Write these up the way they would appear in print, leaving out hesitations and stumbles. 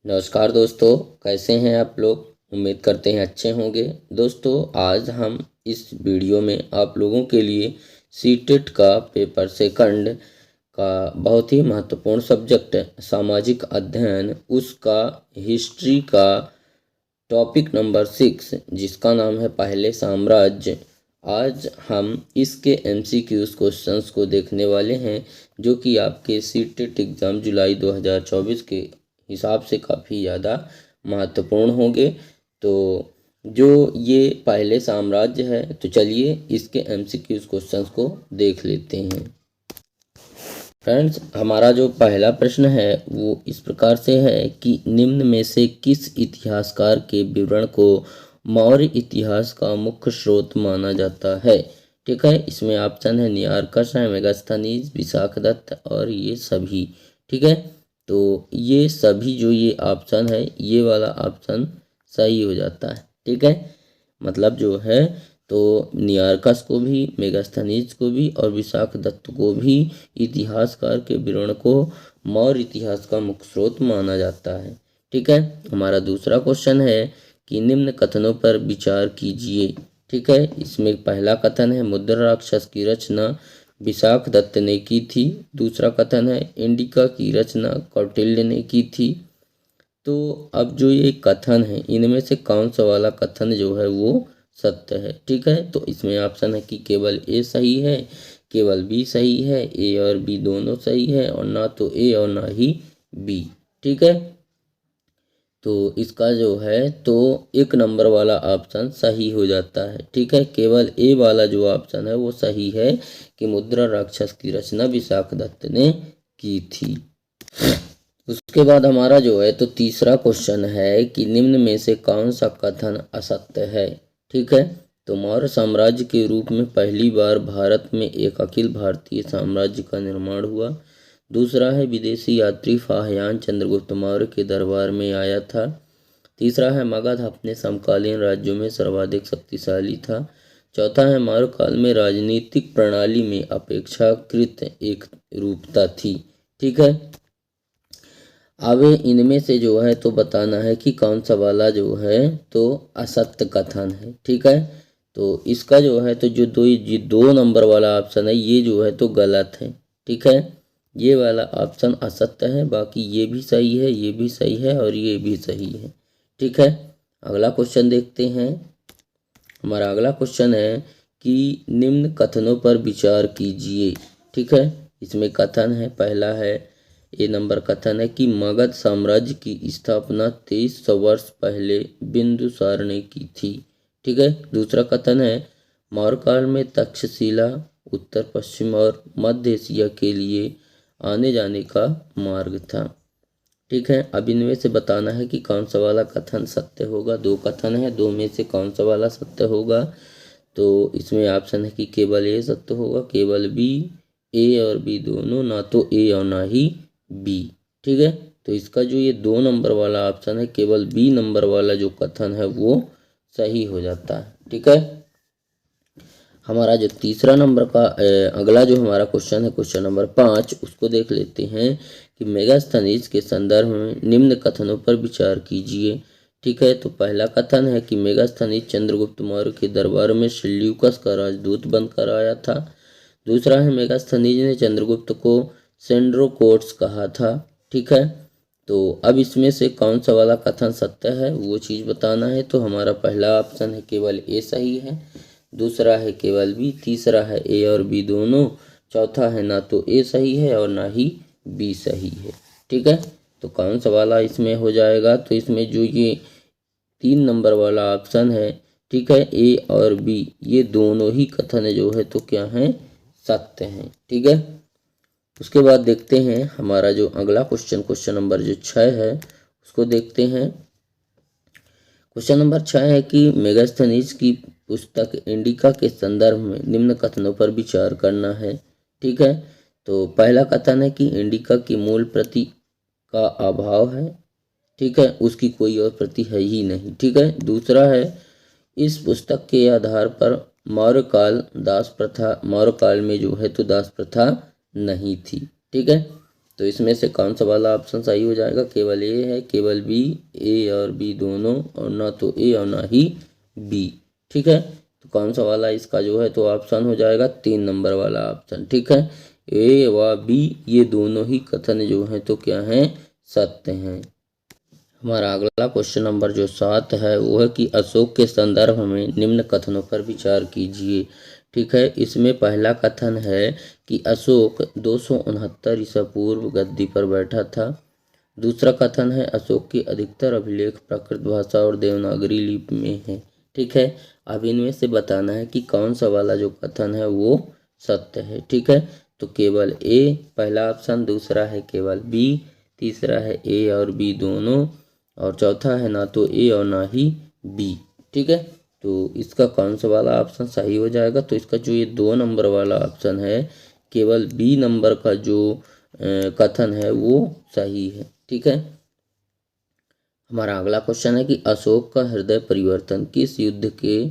नमस्कार दोस्तों, कैसे हैं आप लोग। उम्मीद करते हैं अच्छे होंगे। दोस्तों, आज हम इस वीडियो में आप लोगों के लिए सीटेट का पेपर सेकंड का बहुत ही महत्वपूर्ण सब्जेक्ट सामाजिक अध्ययन, उसका हिस्ट्री का टॉपिक नंबर 6 जिसका नाम है पहले साम्राज्य। आज हम इसके एमसीक्यूज क्वेश्चंस को देखने वाले हैं, जो कि आपके सीटेट एग्ज़ाम जुलाई 2024 के हिसाब से काफ़ी ज़्यादा महत्वपूर्ण होंगे। तो जो ये पहले साम्राज्य है, तो चलिए इसके एमसीक्यूज क्वेश्चंस को देख लेते हैं। फ्रेंड्स, हमारा जो पहला प्रश्न है वो इस प्रकार से है कि निम्न में से किस इतिहासकार के विवरण को मौर्य इतिहास का मुख्य स्रोत माना जाता है। ठीक है, इसमें ऑप्शन है नियार्कस है, मेगास्थनीज, विशाखदत्त और ये सभी। ठीक है, तो ये सभी जो ये ऑप्शन है, ये वाला ऑप्शन सही हो जाता है। ठीक है, मतलब जो है तो नियार्कस को भी, मेगास्थनीज को भी और विशाखदत्त को भी इतिहासकार के विवरण को मौर्य इतिहास का मुख्य स्रोत माना जाता है। ठीक है, हमारा दूसरा क्वेश्चन है कि निम्न कथनों पर विचार कीजिए। ठीक है, इसमें पहला कथन है मुद्रा राक्षस की रचना विशाखदत्त ने की थी। दूसरा कथन है इंडिका की रचना कौटिल्य ने की थी। तो अब जो ये कथन है, इनमें से कौन सा वाला कथन जो है वो सत्य है। ठीक है, तो इसमें ऑप्शन है कि केवल ए सही है, केवल बी सही है, ए और बी दोनों सही है, और ना तो ए और ना ही बी। ठीक है, तो इसका जो है तो एक नंबर वाला ऑप्शन सही हो जाता है। ठीक है, केवल ए वाला जो ऑप्शन है वो सही है कि मुद्रा राक्षस की रचना विशाखदत्त ने की थी। उसके बाद हमारा जो है तो तीसरा क्वेश्चन है कि निम्न में से कौन सा कथन असत्य है। ठीक है, तो मौर्य साम्राज्य के रूप में पहली बार भारत में एक अखिल भारतीय साम्राज्य का निर्माण हुआ। दूसरा है विदेशी यात्री फाहियान चंद्रगुप्त मौर्य के दरबार में आया था। तीसरा है मगध अपने समकालीन राज्यों में सर्वाधिक शक्तिशाली था। चौथा है मौर्य काल में राजनीतिक प्रणाली में अपेक्षाकृत एक रूपता थी। ठीक है, अब इनमें से जो है तो बताना है कि कौन सा वाला जो है तो असत्य कथन है। ठीक है, तो इसका जो है तो जो दो नंबर वाला ऑप्शन है ये जो है तो गलत है। ठीक है, ये वाला ऑप्शन असत्य है, बाकी ये भी सही है, ये भी सही है और ये भी सही है। ठीक है, अगला क्वेश्चन देखते हैं। हमारा अगला क्वेश्चन है कि निम्न कथनों पर विचार कीजिए। ठीक है, इसमें कथन है, पहला है ए नंबर कथन है कि मगध साम्राज्य की स्थापना 2300 वर्ष पहले बिंदुसार ने की थी। ठीक है, दूसरा कथन है मौर्य काल में तक्षशिला उत्तर पश्चिम और मध्य एशिया के लिए आने जाने का मार्ग था। ठीक है, अब इनमें से बताना है कि कौन सा वाला कथन सत्य होगा। दो कथन है, दो में से कौन सा वाला सत्य होगा। तो इसमें ऑप्शन है कि केवल ए सत्य होगा, केवल बी, ए और बी दोनों, ना तो ए और ना ही बी। ठीक है, तो इसका जो ये दो नंबर वाला ऑप्शन है, केवल बी नंबर वाला जो कथन है वो सही हो जाता है। ठीक है, हमारा जो तीसरा नंबर का अगला जो हमारा क्वेश्चन है, क्वेश्चन नंबर 5, उसको देख लेते हैं कि मेगास्थनीज के संदर्भ में निम्न कथनों पर विचार कीजिए। ठीक है, तो पहला कथन है कि मेगास्थनीज चंद्रगुप्त मौर्य के दरबार में सेल्यूकस का राजदूत बनकर आया था। दूसरा है मेगास्थनीज ने चंद्रगुप्त को सेंड्रोकोट्स कहा था। ठीक है, तो अब इसमें से कौन सा वाला कथन सत्य है वो चीज़ बताना है। तो हमारा पहला ऑप्शन है केवल ए सही है, दूसरा है केवल बी, तीसरा है ए और बी दोनों, चौथा है ना तो ए सही है और ना ही बी सही है। ठीक है, तो कौन सा वाला इसमें हो जाएगा। तो इसमें जो ये 3 नंबर वाला ऑप्शन है, ठीक है, ए और बी ये दोनों ही कथन जो है तो क्या है, सत्य हैं। ठीक है, उसके बाद देखते हैं हमारा जो अगला क्वेश्चन, क्वेश्चन नंबर जो 6 है उसको देखते हैं। क्वेश्चन नंबर 6 है कि मेगास्थनीज की पुस्तक इंडिका के संदर्भ में निम्न कथनों पर विचार करना है। ठीक है, तो पहला कथन है कि इंडिका की मूल प्रति का अभाव है। ठीक है, उसकी कोई और प्रति है ही नहीं। ठीक है, दूसरा है इस पुस्तक के आधार पर मौर्य काल में जो है तो दास प्रथा नहीं थी। ठीक है, तो इसमें से कौन सा वाला ऑप्शन सही हो जाएगा? केवल ए है, केवल बी, ए और बी दोनों, और ना तो ए और ना ही बी। ठीक है, तो कौन सा वाला इसका जो है तो ऑप्शन हो जाएगा 3 नंबर वाला ऑप्शन। ठीक है, ए व बी ये दोनों ही कथन जो हैं तो क्या हैं? सत्य हैं। हमारा अगला क्वेश्चन नंबर जो 7 है वो है कि अशोक के संदर्भ में निम्न कथनों पर विचार कीजिए। ठीक है, इसमें पहला कथन है कि अशोक 269 ईसा पूर्व गद्दी पर बैठा था। दूसरा कथन है अशोक के अधिकतर अभिलेख प्राकृत भाषा और देवनागरी लिपि में है। ठीक है, अब इनमें से बताना है कि कौन सा वाला जो कथन है वो सत्य है। ठीक है, तो केवल ए पहला ऑप्शन, दूसरा है केवल बी, तीसरा है ए और बी दोनों, और चौथा है ना तो ए और ना ही बी। ठीक है, तो इसका कौन सा वाला ऑप्शन सही हो जाएगा? तो इसका जो ये 2 नंबर वाला ऑप्शन है, केवल बी नंबर का जो कथन है वो सही है। ठीक है, हमारा अगला क्वेश्चन है कि अशोक का हृदय परिवर्तन किस युद्ध के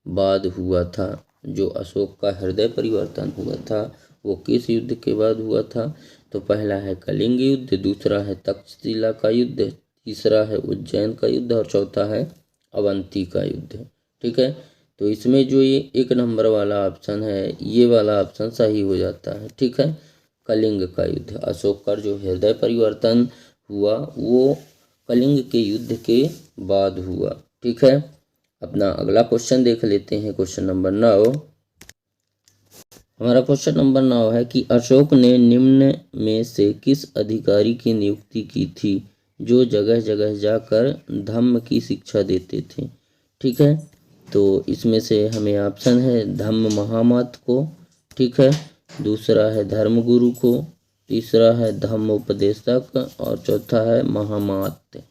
बाद हुआ था? जो अशोक का हृदय परिवर्तन हुआ था वो किस युद्ध के बाद हुआ था? तो पहला है कलिंग युद्ध, दूसरा है तक्षशिला का युद्ध, तीसरा है उज्जैन का युद्ध, और चौथा है अवंती का युद्ध। ठीक है, तो इसमें जो ये 1 नंबर वाला ऑप्शन है ये वाला ऑप्शन सही हो जाता है। ठीक है, कलिंग का युद्ध, अशोक का जो हृदय परिवर्तन हुआ वो कलिंग के युद्ध के बाद हुआ। ठीक है, अपना अगला क्वेश्चन देख लेते हैं, क्वेश्चन नंबर 9। हमारा क्वेश्चन नंबर 9 है कि अशोक ने निम्न में से किस अधिकारी की नियुक्ति की थी जो जगह जगह जाकर धम्म की शिक्षा देते थे? ठीक है, तो इसमें से हमें ऑप्शन है धम्म महामत को, ठीक है, दूसरा है धर्मगुरु को, तीसरा है धम्म उपदेशक, और चौथा है महामात्य।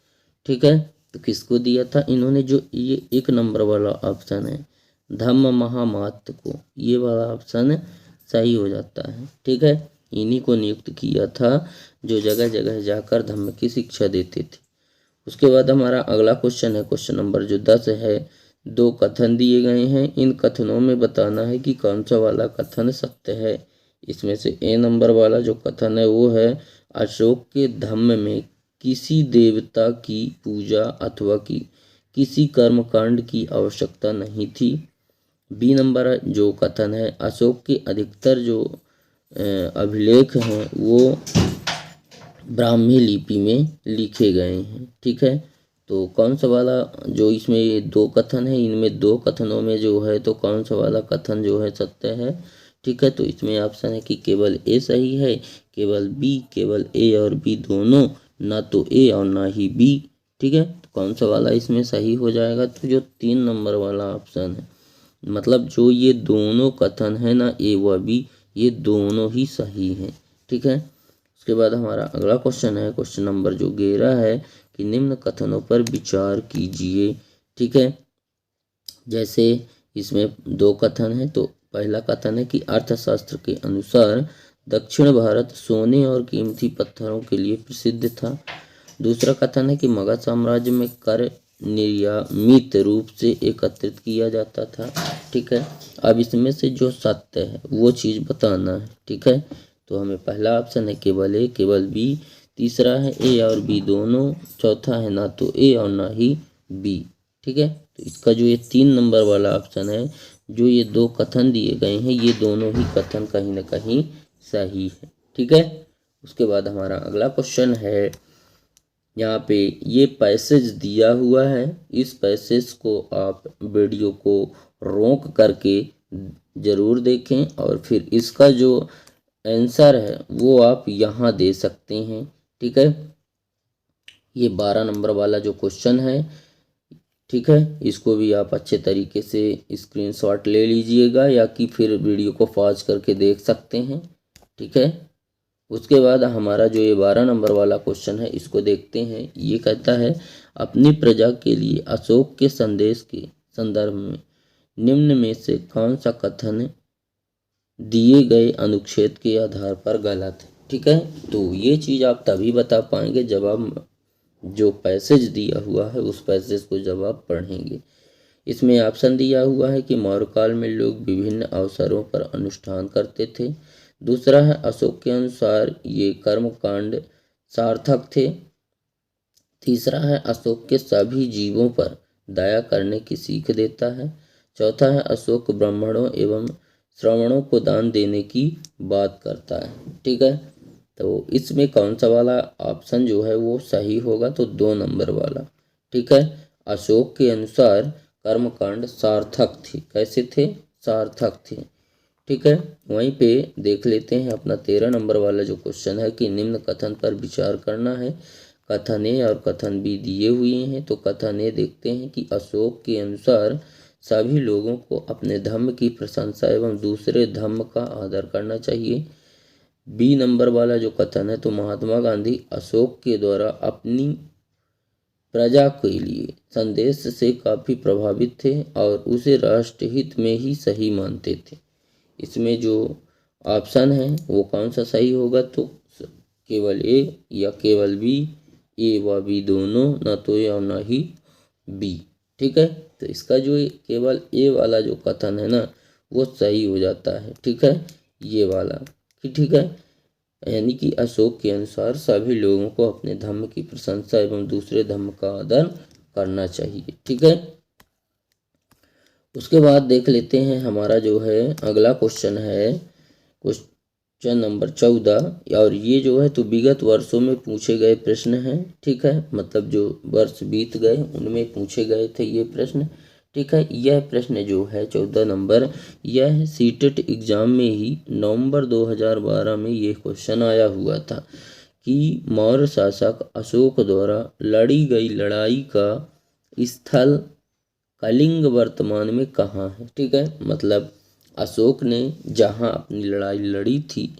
ठीक है, तो किसको दिया था इन्होंने? जो ये 1 नंबर वाला ऑप्शन है धम्म महामात्य को, ये वाला ऑप्शन सही हो जाता है। ठीक है, इन्हीं को नियुक्त किया था जो जगह जगह जाकर धम्म की शिक्षा देते थे। उसके बाद हमारा अगला क्वेश्चन है, क्वेश्चन नंबर जो 10 है। 2 कथन दिए गए हैं, इन कथनों में बताना है कि कौन सा वाला कथन सत्य है। इसमें से ए नंबर वाला जो कथन है वो है अशोक के धम्म में किसी देवता की पूजा अथवा किसी कर्मकांड की आवश्यकता नहीं थी। बी नंबर जो कथन है अशोक के अधिकतर जो अभिलेख हैं वो ब्राह्मी लिपि में लिखे गए हैं। ठीक है, तो कौन सा वाला जो इसमें ये 2 कथन है, इनमें 2 कथनों में जो है तो कौन सा वाला कथन जो है सत्य है? ठीक है, तो इसमें ऑप्शन है कि केवल ए सही है, केवल बी, केवल ए और बी दोनों, ना तो ए और ना ही बी। ठीक है, तो कौन सा वाला इसमें सही हो जाएगा? तो जो 3 नंबर वाला ऑप्शन है, मतलब जो ये दोनों कथन है ना ए व बी, ये दोनों ही सही हैं। ठीक है, उसके बाद हमारा अगला क्वेश्चन है, क्वेश्चन नंबर जो 11 है कि निम्न कथनों पर विचार कीजिए। ठीक है, जैसे इसमें 2 कथन है, तो पहला कथन है कि अर्थशास्त्र के अनुसार दक्षिण भारत सोने और कीमती पत्थरों के लिए प्रसिद्ध था। दूसरा कथन है कि मगध साम्राज्य में कर नियमित रूप से एकत्रित किया जाता था। ठीक है, अब इसमें से जो सत्य है वो चीज़ बताना है। ठीक है, तो हमें पहला ऑप्शन है केवल ए, केवल बी, तीसरा है ए और बी दोनों, चौथा है ना तो ए और ना ही बी। ठीक है, तो इसका जो ये 3 नंबर वाला ऑप्शन है, जो ये 2 कथन दिए गए हैं ये दोनों ही कथन कहीं ना कहीं सही है। ठीक है, उसके बाद हमारा अगला क्वेश्चन है, यहाँ पे ये पैसेज दिया हुआ है, इस पैसेज को आप वीडियो को रोक करके ज़रूर देखें और फिर इसका जो आंसर है वो आप यहाँ दे सकते हैं। ठीक है, ये 12 नंबर वाला जो क्वेश्चन है, ठीक है, इसको भी आप अच्छे तरीके से स्क्रीनशॉट ले लीजिएगा या कि फिर वीडियो को पॉज करके देख सकते हैं। ठीक है, उसके बाद हमारा जो ये 12 नंबर वाला क्वेश्चन है इसको देखते हैं। ये कहता है अपनी प्रजा के लिए अशोक के संदेश के संदर्भ में निम्न में से कौन सा कथन दिए गए अनुच्छेद के आधार पर गलत है? ठीक है, तो ये चीज़ आप तभी बता पाएंगे जब आप जो पैसेज दिया हुआ है उस पैसेज को जब आप पढ़ेंगे। इसमें ऑप्शन दिया हुआ है कि मौर्य काल में लोग विभिन्न अवसरों पर अनुष्ठान करते थे। दूसरा है अशोक के अनुसार ये कर्मकांड सार्थक थे। तीसरा है अशोक के सभी जीवों पर दया करने की सीख देता है। चौथा है अशोक ब्राह्मणों एवं श्रवणों को दान देने की बात करता है। ठीक है, तो इसमें कौन सा वाला ऑप्शन जो है वो सही होगा? तो 2 नंबर वाला। ठीक है, अशोक के अनुसार कर्मकांड सार्थक थे। कैसे थे? सार्थक थे। ठीक है, वहीं पे देख लेते हैं अपना 13 नंबर वाला जो क्वेश्चन है कि निम्न कथन पर विचार करना है। कथन ए और कथन बी दिए हुए हैं। तो कथन ए देखते हैं कि अशोक के अनुसार सभी लोगों को अपने धर्म की प्रशंसा एवं दूसरे धर्म का आदर करना चाहिए। बी नंबर वाला जो कथन है तो महात्मा गांधी अशोक के द्वारा अपनी प्रजा के लिए संदेश से काफ़ी प्रभावित थे और उसे राष्ट्रहित में ही सही मानते थे। इसमें जो ऑप्शन है वो कौन सा सही होगा? तो केवल ए या केवल बी, ए व बी दोनों, ना तो ए और ना ही बी। ठीक है, तो इसका जो केवल ए वाला जो कथन है ना वो सही हो जाता है। ठीक है, ये वाला कि ठीक है, यानी कि अशोक के अनुसार सभी लोगों को अपने धर्म की प्रशंसा एवं दूसरे धर्म का आदर करना चाहिए। ठीक है, उसके बाद देख लेते हैं हमारा जो है अगला क्वेश्चन है क्वेश्चन नंबर 14। और ये जो है तो विगत वर्षों में पूछे गए प्रश्न हैं। ठीक है, मतलब जो वर्ष बीत गए उनमें पूछे गए थे ये प्रश्न। ठीक है, यह प्रश्न जो है 14 नंबर, यह सीटेट एग्जाम में ही नवंबर 2012 में ये क्वेश्चन आया हुआ था कि मौर्य शासक अशोक द्वारा लड़ी गई लड़ाई का स्थल कलिंग वर्तमान में कहाँ है। ठीक है, मतलब अशोक ने जहाँ अपनी लड़ाई लड़ी थी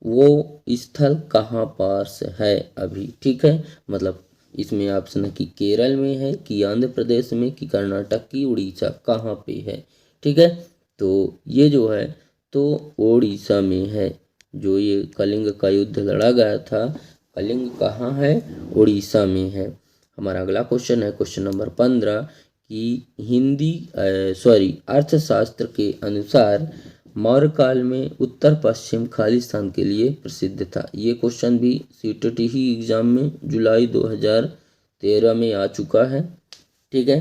वो स्थल कहाँ पास है अभी। ठीक है, मतलब इसमें ऑप्शन है कि केरल में है, कि आंध्र प्रदेश में, कि कर्नाटक, की उड़ीसा, कहाँ पे है। ठीक है, तो ये जो है तो उड़ीसा में है। जो ये कलिंग का युद्ध लड़ा गया था, कलिंग कहाँ है? उड़ीसा में है। हमारा अगला क्वेश्चन है क्वेश्चन नंबर 15 कि अर्थशास्त्र के अनुसार मौर्य काल में उत्तर पश्चिम खालिस्तान के लिए प्रसिद्ध था। ये क्वेश्चन भी सीटेट ही एग्जाम में जुलाई 2013 में आ चुका है। ठीक है,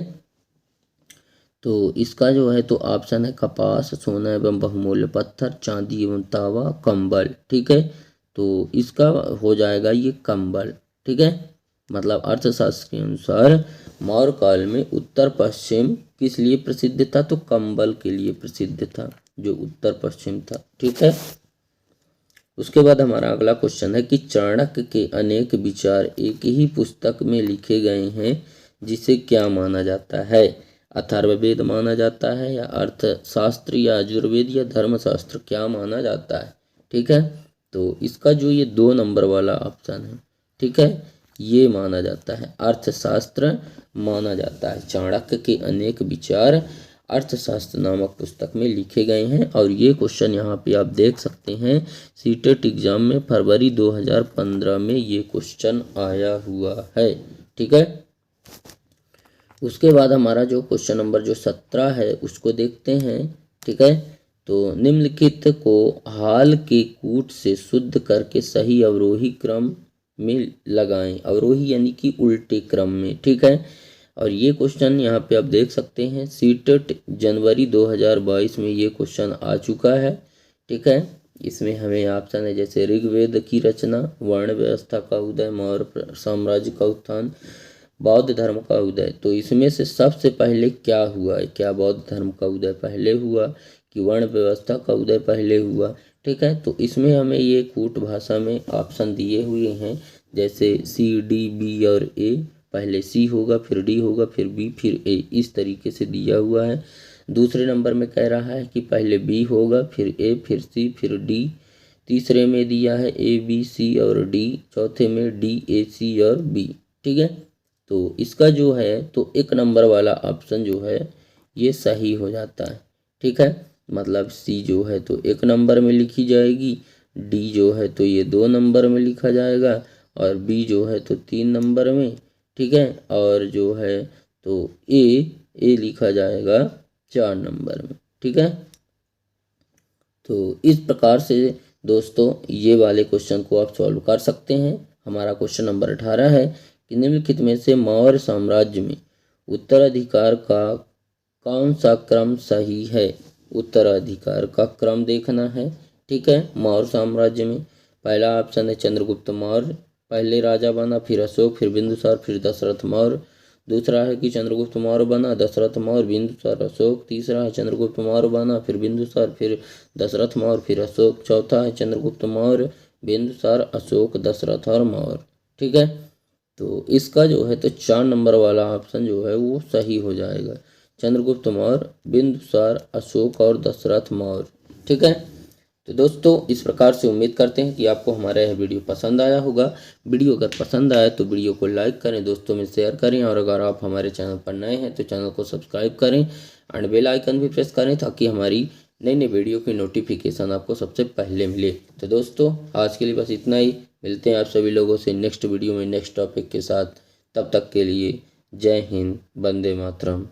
तो इसका जो है तो ऑप्शन है कपास, सोना एवं बहुमूल्य पत्थर, चांदी एवं तांबा, कंबल। ठीक है, तो इसका हो जाएगा ये कंबल। ठीक है, मतलब अर्थशास्त्र के अनुसार मौर्य काल में उत्तर पश्चिम किस लिए प्रसिद्ध था? तो कंबल के लिए प्रसिद्ध था, जो उत्तर पश्चिम था। ठीक है, उसके बाद हमारा अगला क्वेश्चन है कि चाणक्य के अनेक विचार एक ही पुस्तक में लिखे गए हैं, जिसे क्या माना जाता है? अथर्ववेद माना जाता है, या अर्थशास्त्र, या यजुर्वेद, या धर्मशास्त्र, क्या माना जाता है? ठीक है, तो इसका जो ये 2 नंबर वाला ऑप्शन है, ठीक है, ये माना जाता है, अर्थशास्त्र माना जाता है। चाणक्य के अनेक विचार अर्थशास्त्र नामक पुस्तक में लिखे गए हैं। और ये क्वेश्चन यहाँ पे आप देख सकते हैं सीटेट एग्जाम में फरवरी 2015 में ये क्वेश्चन आया हुआ है। ठीक है, उसके बाद हमारा जो क्वेश्चन नंबर जो 17 है उसको देखते हैं। ठीक है, तो निम्नलिखित को हाल के कूट से शुद्ध करके सही अवरोही क्रम में लगाएं। अवरोही यानी कि उल्टे क्रम में। ठीक है, और ये क्वेश्चन यहाँ पे आप देख सकते हैं सीटेट जनवरी 2022 में ये क्वेश्चन आ चुका है। ठीक है, इसमें हमें ऑप्शन है जैसे ऋग्वेद की रचना, वर्ण व्यवस्था का उदय, मौर्य साम्राज्य का उत्थान, बौद्ध धर्म का उदय। तो इसमें से सबसे पहले क्या हुआ है? क्या बौद्ध धर्म का उदय पहले हुआ कि वर्ण व्यवस्था का उदय पहले हुआ? ठीक है, तो इसमें हमें ये कूट भाषा में ऑप्शन दिए हुए हैं जैसे सी, डी, बी और ए। पहले सी होगा, फिर डी होगा, फिर बी, फिर ए, इस तरीके से दिया हुआ है। दूसरे नंबर में कह रहा है कि पहले बी होगा, फिर ए, फिर सी, फिर डी। तीसरे में दिया है ए, बी, सी और डी। चौथे में डी, ए, सी और बी। ठीक है, तो इसका जो है तो 1 नंबर वाला ऑप्शन जो है ये सही हो जाता है। ठीक है, मतलब सी जो है तो 1 नंबर में लिखी जाएगी, डी जो है तो ये 2 नंबर में लिखा जाएगा, और बी जो है तो 3 नंबर में। ठीक है, और जो है तो ए लिखा जाएगा 4 नंबर में। ठीक है, तो इस प्रकार से दोस्तों ये वाले क्वेश्चन को आप सॉल्व कर सकते हैं। हमारा क्वेश्चन नंबर 18 है कि निम्नलिखित में से मौर्य साम्राज्य में उत्तराधिकार का कौन सा क्रम सही है। उत्तराधिकार का क्रम देखना है। ठीक है, मौर्य साम्राज्य में पहला ऑप्शन है चंद्रगुप्त मौर्य, पहले राजा बना, फिर अशोक, फिर बिंदुसार, फिर दशरथ मौर्य। दूसरा है कि चंद्रगुप्त मौर्य बना, दशरथ मौर्य, बिंदुसार, अशोक। तीसरा है चंद्रगुप्त मौर्य बना, फिर बिंदुसार, फिर दशरथ मौर्य, फिर अशोक। चौथा है चंद्रगुप्त मौर्य, बिंदुसार, अशोक, दशरथ और मौर्य। ठीक है, तो इसका जो है तो 4 नंबर वाला ऑप्शन जो है वो सही हो जाएगा। चंद्रगुप्त मौर्य, बिंदुसार, अशोक और दशरथ मौर्य। ठीक है, तो दोस्तों इस प्रकार से उम्मीद करते हैं कि आपको हमारा यह वीडियो पसंद आया होगा। वीडियो अगर पसंद आया तो वीडियो को लाइक करें, दोस्तों में शेयर करें, और अगर आप हमारे चैनल पर नए हैं तो चैनल को सब्सक्राइब करें एंड बेल आइकन भी प्रेस करें ताकि हमारी नई नई वीडियो की नोटिफिकेशन आपको सबसे पहले मिले। तो दोस्तों आज के लिए बस इतना ही। मिलते हैं आप सभी लोगों से नेक्स्ट वीडियो में नेक्स्ट टॉपिक के साथ। तब तक के लिए जय हिंद, वंदे मातरम।